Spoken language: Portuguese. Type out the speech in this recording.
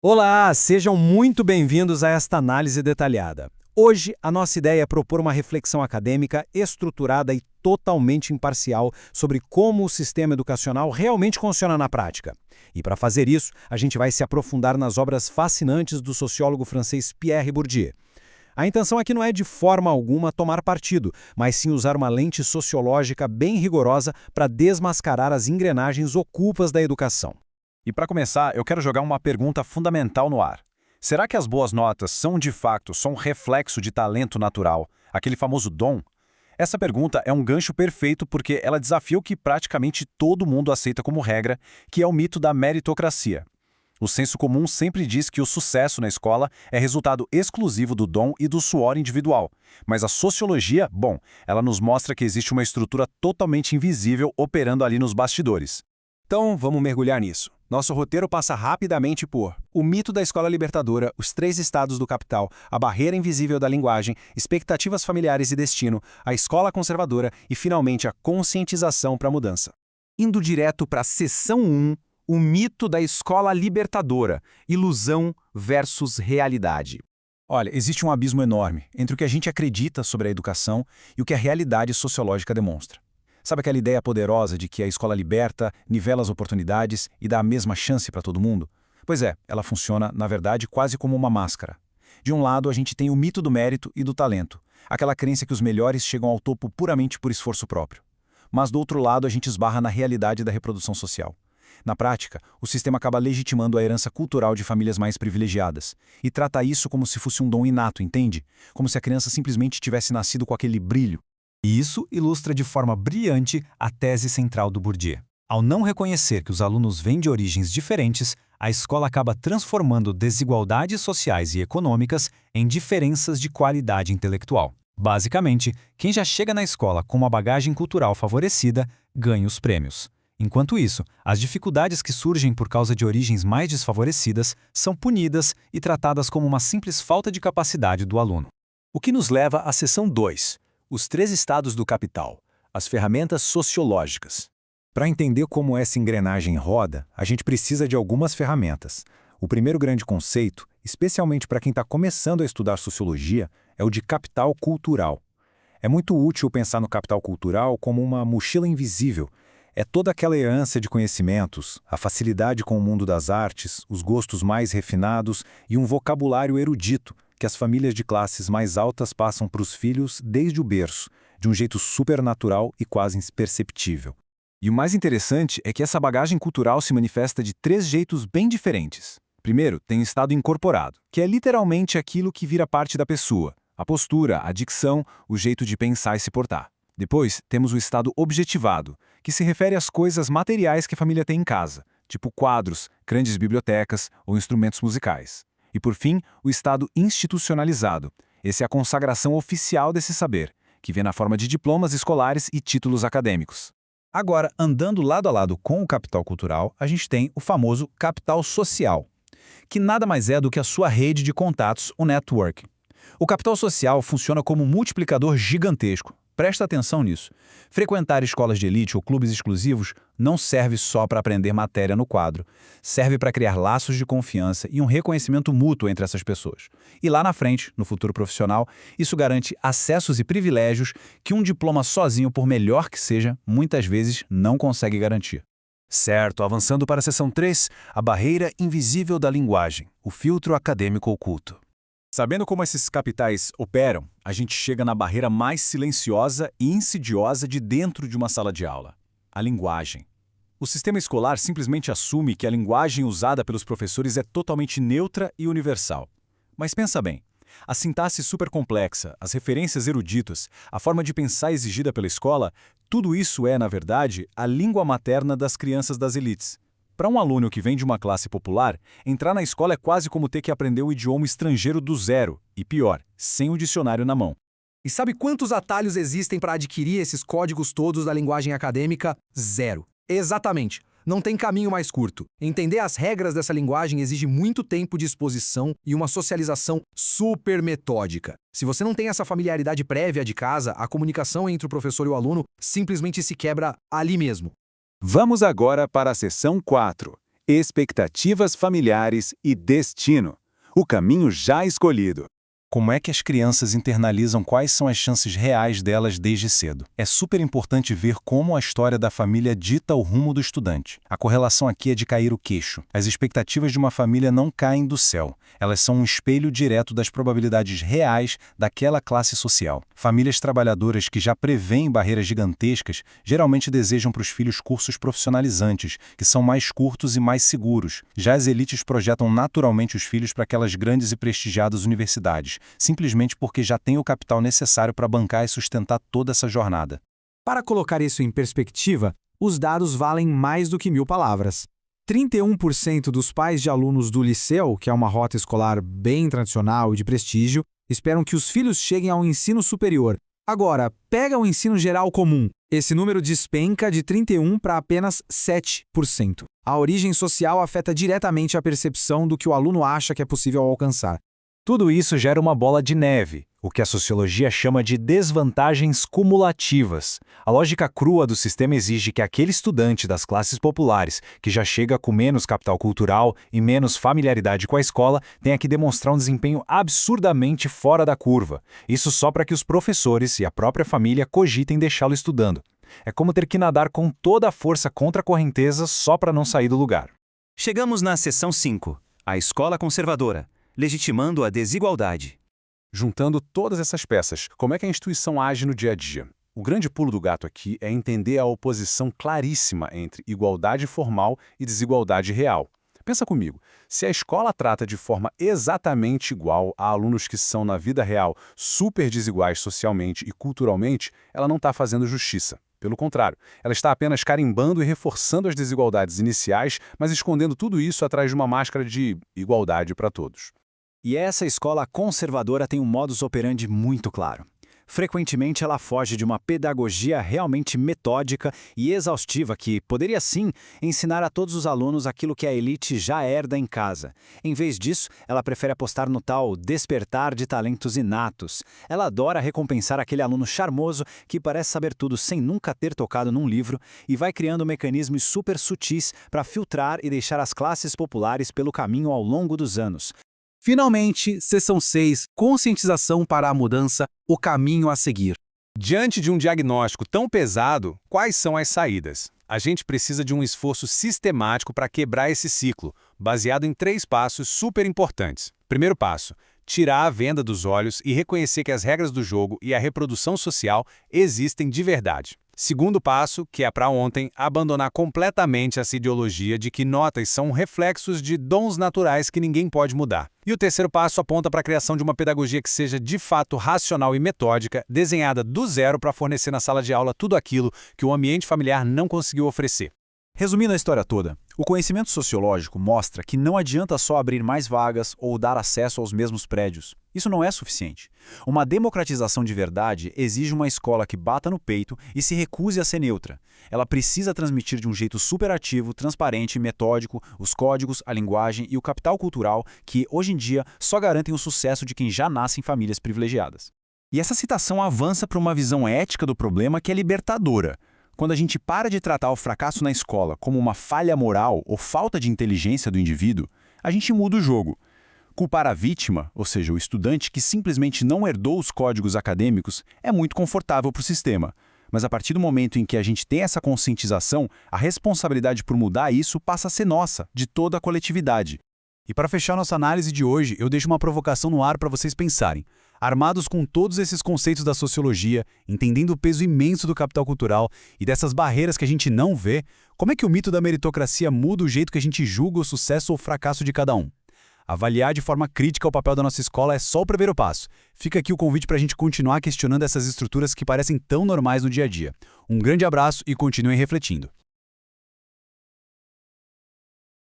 Olá, sejam muito bem-vindos a esta análise detalhada. Hoje, a nossa ideia é propor uma reflexão acadêmica estruturada e totalmente imparcial sobre como o sistema educacional realmente funciona na prática. E para fazer isso, a gente vai se aprofundar nas obras fascinantes do sociólogo francês Pierre Bourdieu. A intenção aqui não é de forma alguma tomar partido, mas sim usar uma lente sociológica bem rigorosa para desmascarar as engrenagens ocultas da educação. E para começar, eu quero jogar uma pergunta fundamental no ar. Será que as boas notas são de fato só um reflexo de talento natural, aquele famoso dom? Essa pergunta é um gancho perfeito porque ela desafia o que praticamente todo mundo aceita como regra, que é o mito da meritocracia. O senso comum sempre diz que o sucesso na escola é resultado exclusivo do dom e do suor individual. Mas a sociologia, ela nos mostra que existe uma estrutura totalmente invisível operando ali nos bastidores. Então, vamos mergulhar nisso. Nosso roteiro passa rapidamente por o mito da escola libertadora, os 3 estados do capital, a barreira invisível da linguagem, expectativas familiares e destino, a escola conservadora e, finalmente, a conscientização para a mudança. Indo direto para a seção 1, o mito da escola libertadora, ilusão versus realidade. Olha, existe um abismo enorme entre o que a gente acredita sobre a educação e o que a realidade sociológica demonstra. Sabe aquela ideia poderosa de que a escola liberta, nivela as oportunidades e dá a mesma chance para todo mundo? Pois é, ela funciona, na verdade, quase como uma máscara. De um lado, a gente tem o mito do mérito e do talento, aquela crença que os melhores chegam ao topo puramente por esforço próprio. Mas do outro lado, a gente esbarra na realidade da reprodução social. Na prática, o sistema acaba legitimando a herança cultural de famílias mais privilegiadas e trata isso como se fosse um dom inato, entende? Como se a criança simplesmente tivesse nascido com aquele brilho. E isso ilustra de forma brilhante a tese central do Bourdieu. Ao não reconhecer que os alunos vêm de origens diferentes, a escola acaba transformando desigualdades sociais e econômicas em diferenças de qualidade intelectual. Basicamente, quem já chega na escola com uma bagagem cultural favorecida ganha os prêmios. Enquanto isso, as dificuldades que surgem por causa de origens mais desfavorecidas são punidas e tratadas como uma simples falta de capacidade do aluno. O que nos leva à seção 2. Os 3 estados do capital, as ferramentas sociológicas. Para entender como essa engrenagem roda, a gente precisa de algumas ferramentas. O primeiro grande conceito, especialmente para quem está começando a estudar sociologia, é o de capital cultural. É muito útil pensar no capital cultural como uma mochila invisível. É toda aquela herança de conhecimentos, a facilidade com o mundo das artes, os gostos mais refinados e um vocabulário erudito, que as famílias de classes mais altas passam para os filhos desde o berço, de um jeito supernatural e quase imperceptível. E o mais interessante é que essa bagagem cultural se manifesta de 3 jeitos bem diferentes. Primeiro, tem o estado incorporado, que é literalmente aquilo que vira parte da pessoa, a postura, a dicção, o jeito de pensar e se portar. Depois, temos o estado objetivado, que se refere às coisas materiais que a família tem em casa, tipo quadros, grandes bibliotecas ou instrumentos musicais. E, por fim, o estado institucionalizado. Essa é a consagração oficial desse saber, que vem na forma de diplomas escolares e títulos acadêmicos. Agora, andando lado a lado com o capital cultural, a gente tem o famoso capital social, que nada mais é do que a sua rede de contatos, o network. O capital social funciona como um multiplicador gigantesco. Presta atenção nisso. Frequentar escolas de elite ou clubes exclusivos não serve só para aprender matéria no quadro. Serve para criar laços de confiança e um reconhecimento mútuo entre essas pessoas. E lá na frente, no futuro profissional, isso garante acessos e privilégios que um diploma sozinho, por melhor que seja, muitas vezes não consegue garantir. Certo, avançando para a seção 3, a barreira invisível da linguagem, o filtro acadêmico oculto. Sabendo como esses capitais operam, a gente chega na barreira mais silenciosa e insidiosa de dentro de uma sala de aula: a linguagem. O sistema escolar simplesmente assume que a linguagem usada pelos professores é totalmente neutra e universal. Mas pensa bem, a sintaxe supercomplexa, as referências eruditas, a forma de pensar exigida pela escola, tudo isso é, na verdade, a língua materna das crianças das elites. Para um aluno que vem de uma classe popular, entrar na escola é quase como ter que aprender o idioma estrangeiro do zero, e pior, sem o dicionário na mão. E sabe quantos atalhos existem para adquirir esses códigos todos da linguagem acadêmica? 0. Exatamente. Não tem caminho mais curto. Entender as regras dessa linguagem exige muito tempo de exposição e uma socialização super metódica. Se você não tem essa familiaridade prévia de casa, a comunicação entre o professor e o aluno simplesmente se quebra ali mesmo. Vamos agora para a seção 4. expectativas familiares e destino. O caminho já escolhido. Como é que as crianças internalizam quais são as chances reais delas desde cedo? É super importante ver como a história da família dita o rumo do estudante. A correlação aqui é de cair o queixo. As expectativas de uma família não caem do céu. Elas são um espelho direto das probabilidades reais daquela classe social. Famílias trabalhadoras que já prevêem barreiras gigantescas geralmente desejam para os filhos cursos profissionalizantes, que são mais curtos e mais seguros. Já as elites projetam naturalmente os filhos para aquelas grandes e prestigiadas universidades, simplesmente porque já tem o capital necessário para bancar e sustentar toda essa jornada. Para colocar isso em perspectiva, os dados valem mais do que 1000 palavras. 31% dos pais de alunos do liceu, que é uma rota escolar bem tradicional e de prestígio, esperam que os filhos cheguem ao ensino superior. Agora, pega o ensino geral comum. Esse número despenca de 31% para apenas 7%. A origem social afeta diretamente a percepção do que o aluno acha que é possível alcançar. Tudo isso gera uma bola de neve, o que a sociologia chama de desvantagens cumulativas. A lógica crua do sistema exige que aquele estudante das classes populares, que já chega com menos capital cultural e menos familiaridade com a escola, tenha que demonstrar um desempenho absurdamente fora da curva. Isso só para que os professores e a própria família cogitem deixá-lo estudando. É como ter que nadar com toda a força contra a correnteza só para não sair do lugar. Chegamos na seção 5, a escola conservadora, legitimando a desigualdade. Juntando todas essas peças, como é que a instituição age no dia a dia? O grande pulo do gato aqui é entender a oposição claríssima entre igualdade formal e desigualdade real. Pensa comigo, se a escola trata de forma exatamente igual a alunos que são, na vida real, super desiguais socialmente e culturalmente, ela não está fazendo justiça. Pelo contrário, ela está apenas carimbando e reforçando as desigualdades iniciais, mas escondendo tudo isso atrás de uma máscara de igualdade para todos. E essa escola conservadora tem um modus operandi muito claro. Frequentemente ela foge de uma pedagogia realmente metódica e exaustiva que poderia sim ensinar a todos os alunos aquilo que a elite já herda em casa. Em vez disso, ela prefere apostar no tal despertar de talentos inatos. Ela adora recompensar aquele aluno charmoso que parece saber tudo sem nunca ter tocado num livro e vai criando mecanismos super sutis para filtrar e deixar as classes populares pelo caminho ao longo dos anos. Finalmente, seção 6, conscientização para a mudança, o caminho a seguir. Diante de um diagnóstico tão pesado, quais são as saídas? A gente precisa de um esforço sistemático para quebrar esse ciclo, baseado em 3 passos super importantes. Primeiro passo, tirar a venda dos olhos e reconhecer que as regras do jogo e a reprodução social existem de verdade. Segundo passo, que é para ontem, abandonar completamente essa ideologia de que notas são reflexos de dons naturais que ninguém pode mudar. E o terceiro passo aponta para a criação de uma pedagogia que seja de fato racional e metódica, desenhada do zero para fornecer na sala de aula tudo aquilo que o ambiente familiar não conseguiu oferecer. Resumindo a história toda, o conhecimento sociológico mostra que não adianta só abrir mais vagas ou dar acesso aos mesmos prédios. Isso não é suficiente. Uma democratização de verdade exige uma escola que bata no peito e se recuse a ser neutra. Ela precisa transmitir de um jeito superativo, transparente e metódico os códigos, a linguagem e o capital cultural que, hoje em dia, só garantem o sucesso de quem já nasce em famílias privilegiadas. E essa citação avança para uma visão ética do problema que é libertadora. Quando a gente para de tratar o fracasso na escola como uma falha moral ou falta de inteligência do indivíduo, a gente muda o jogo. Culpar a vítima, ou seja, o estudante que simplesmente não herdou os códigos acadêmicos, é muito confortável para o sistema. Mas a partir do momento em que a gente tem essa conscientização, a responsabilidade por mudar isso passa a ser nossa, de toda a coletividade. E para fechar nossa análise de hoje, eu deixo uma provocação no ar para vocês pensarem. Armados com todos esses conceitos da sociologia, entendendo o peso imenso do capital cultural e dessas barreiras que a gente não vê, como é que o mito da meritocracia muda o jeito que a gente julga o sucesso ou fracasso de cada um? Avaliar de forma crítica o papel da nossa escola é só o primeiro passo. Fica aqui o convite para a gente continuar questionando essas estruturas que parecem tão normais no dia a dia. Um grande abraço e continuem refletindo.